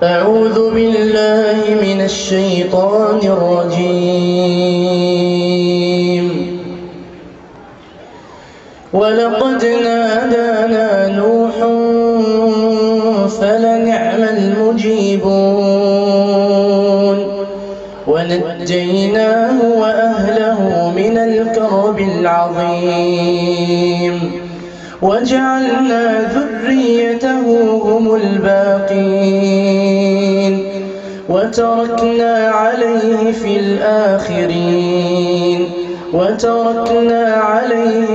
أعوذ بالله من الشيطان الرجيم. ولقد نادانا نوح فلنعم المجيبون ونجيناه وأهله من الكرب العظيم وجعلنا ذريته هم الباقين وتركنا عليه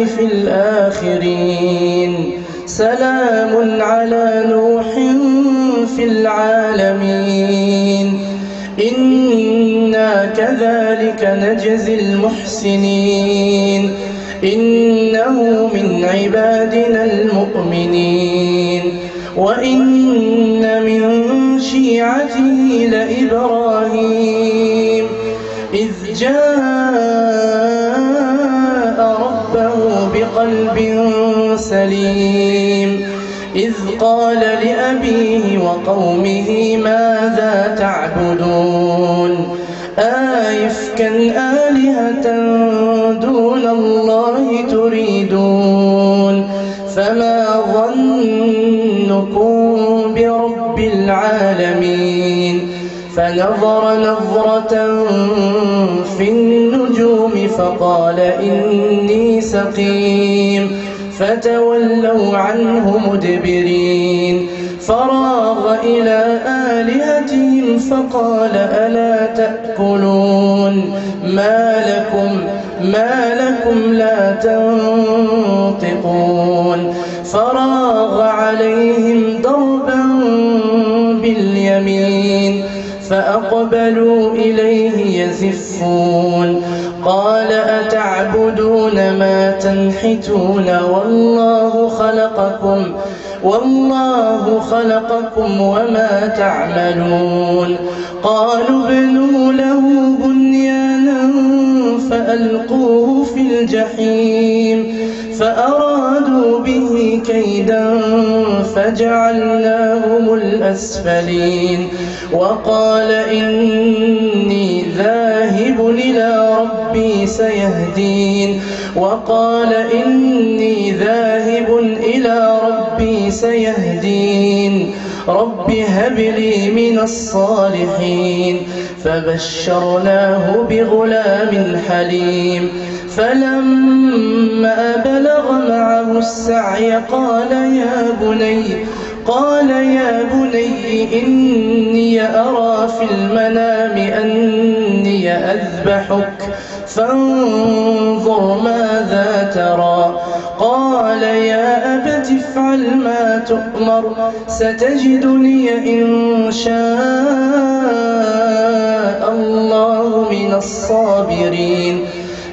في الآخرين سلام على نوح في العالمين إنا كذلك نجزي المحسنين إنه من عبادنا المؤمنين وإن من شيعته لإبراهيم إذ جاء ربه بقلب سليم إذ قال لأبيه وقومه ماذا تعبدون أئفكا آلهة دون الله تريدون فما ظنكم برب العالمين فنظر نظرة في النجوم فقال إني سقيم فتولوا عنه مدبرين فراغ إلى آلهتهم فقال ألا تأكلون ما لكم لا تنطقون فراغ عليهم ضربا باليمين فأقبلوا إليه يزفون قال أتعبدون ما تنحتون والله خلقكم وما تعملون قالوا ابنوا له بنيانا فألقوه في الجحيم فأرادوا به كيدا فجعلناهم الأسفلين وقال إني ذاهب إلى ربي سيهدين رب هب لي من الصالحين فبشرناه بغلام حليم فلما بلغ معه السعي قال يا بني إني أرى في المنام أني أذبحك فانظر ماذا ترى قال يا أبت افعل ما تؤمر ستجدني إن شاء الله من الصابرين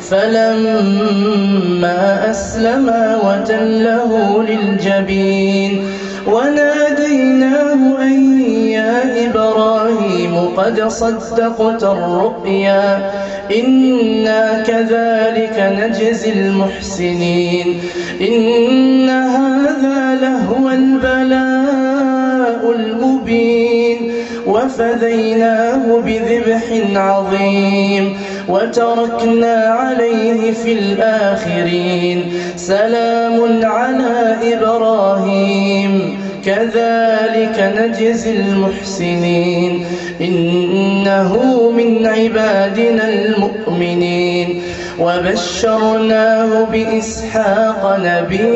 فلما أسلما وتله للجبين وناديناه أن يا إبراهيم قد صدقت الرؤيا إنا كذلك نجزي المحسنين إن هذا لهو البلاء المبين وفديناه بذبح عظيم وتركنا عليه في الآخرين سلام على إبراهيم كذلك نجزي المحسنين إنه من عبادنا المؤمنين وبشرناه بإسحاق نبيا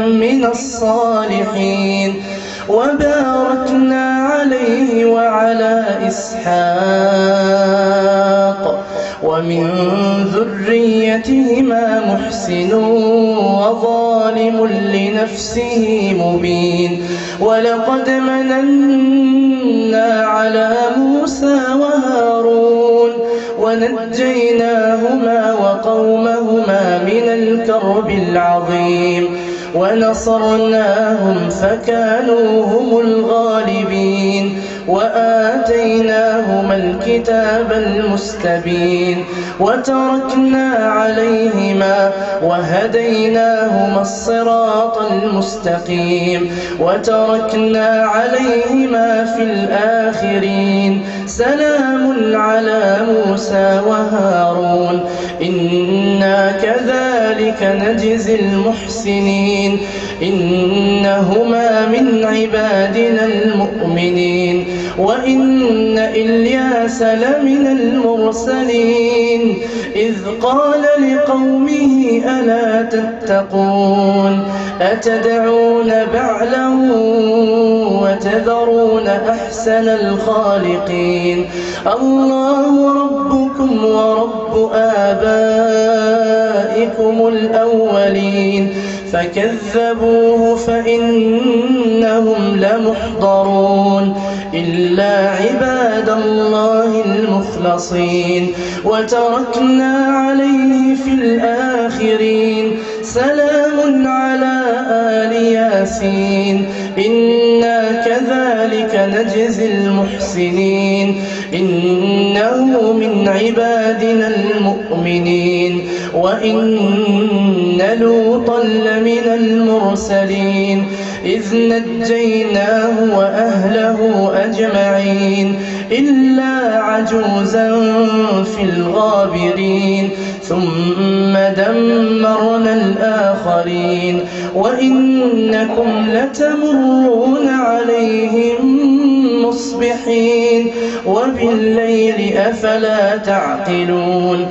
من الصالحين وباركنا عليه وعلى إسحاق ومن ذريتهما محسن وظالم لنفسه مبين ولقد مننا على موسى وهارون ونجيناهما وقومهما من الكرب العظيم ونصرناهم فكانوا هم الغالبين وآتيناهما الكتاب المستبين وتركنا عليهما وهديناهما الصراط المستقيم وتركنا عليهما في الآخرين سلام على موسى وهارون إنا كذلك نجزي المحسنين إنهما من عبادنا المؤمنين وإن إلياس لمن المرسلين إذ قال لقومه ألا تتقون أتدعون بعلا وتذرون أحسن الخالقين الله ربكم ورب آبائكم الأولين فكذبوه فإنهم لمحضرون إلا عباد الله المخلصين وتركنا عليه في الآخرين سلام على آل ياسين إنا كذلك نجزي المحسنين إنه من عبادنا المؤمنين وإن لوطا لمن المرسلين إذ نجيناه وأهله أجمعين إلا عجوزا في الغابرين ثم دمرنا الآخرين وإنكم لتمرون عليهم مصبحين وبالليل أفلا تعقلون